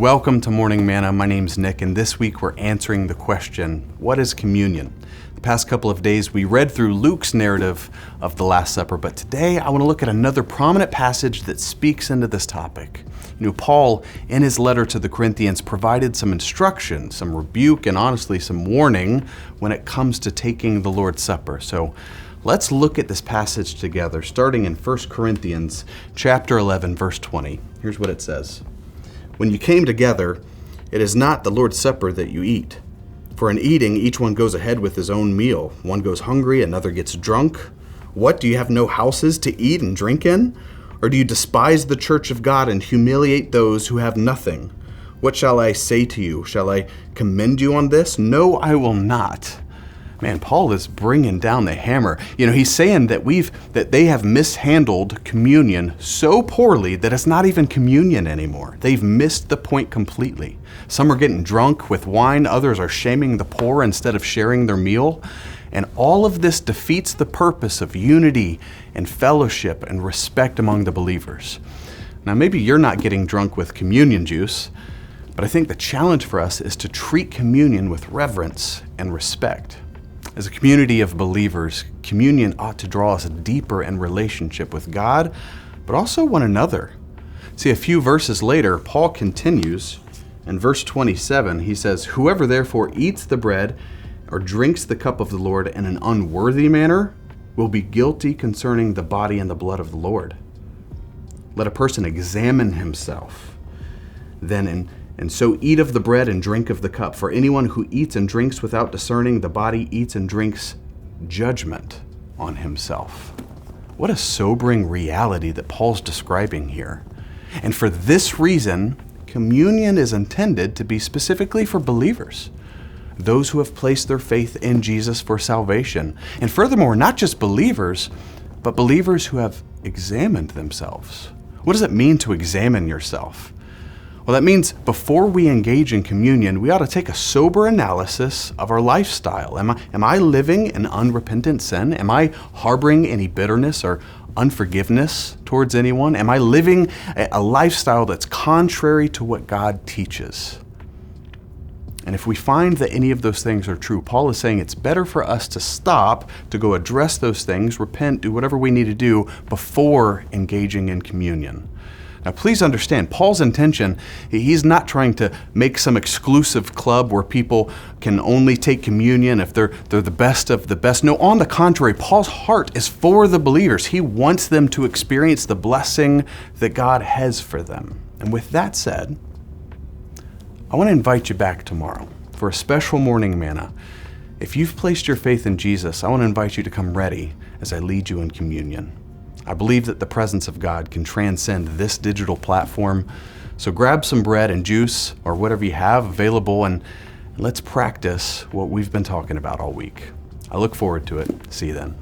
Welcome to Morning Manna. My name's Nick, and this week we're answering the question, what is communion? The past couple of days we read through Luke's narrative of the Last Supper, but today I want to look at another prominent passage that speaks into this topic. Paul, in his letter to the Corinthians, provided some instruction, some rebuke, and honestly some warning when it comes to taking the Lord's Supper. So let's look at this passage together, starting in 1 Corinthians chapter 11, verse 20. Here's what it says. When you came together, it is not the Lord's Supper that you eat. For in eating, each one goes ahead with his own meal. One goes hungry, another gets drunk. What, do you have no houses to eat and drink in? Or do you despise the church of God and humiliate those who have nothing? What shall I say to you? Shall I commend you on this? No, I will not. Man, Paul is bringing down the hammer. He's saying that they have mishandled communion so poorly that it's not even communion anymore. They've missed the point completely. Some are getting drunk with wine, others are shaming the poor instead of sharing their meal. And all of this defeats the purpose of unity and fellowship and respect among the believers. Now, maybe you're not getting drunk with communion juice, but I think the challenge for us is to treat communion with reverence and respect. As a community of believers, communion ought to draw us deeper in relationship with God, but also one another. See, a few verses later, Paul continues. In verse 27, he says, "Whoever therefore eats the bread or drinks the cup of the Lord in an unworthy manner will be guilty concerning the body and the blood of the Lord. Let a person examine himself, then and so eat of the bread and drink of the cup. For anyone who eats and drinks without discerning the body eats and drinks judgment on himself." What a sobering reality that Paul's describing here. And for this reason, communion is intended to be specifically for believers, those who have placed their faith in Jesus for salvation. And furthermore, not just believers, but believers who have examined themselves. What does it mean to examine yourself? Well, that means before we engage in communion, we ought to take a sober analysis of our lifestyle. Am I living in unrepentant sin? Am I harboring any bitterness or unforgiveness towards anyone? Am I living a lifestyle that's contrary to what God teaches? And if we find that any of those things are true, Paul is saying it's better for us to stop, to go address those things, repent, do whatever we need to do before engaging in communion. Now, please understand, Paul's intention, he's not trying to make some exclusive club where people can only take communion if they're the best of the best. No, on the contrary, Paul's heart is for the believers. He wants them to experience the blessing that God has for them. And with that said, I want to invite you back tomorrow for a special Morning Manna. If you've placed your faith in Jesus, I want to invite you to come ready as I lead you in communion. I believe that the presence of God can transcend this digital platform. So grab some bread and juice or whatever you have available and let's practice what we've been talking about all week. I look forward to it. See you then.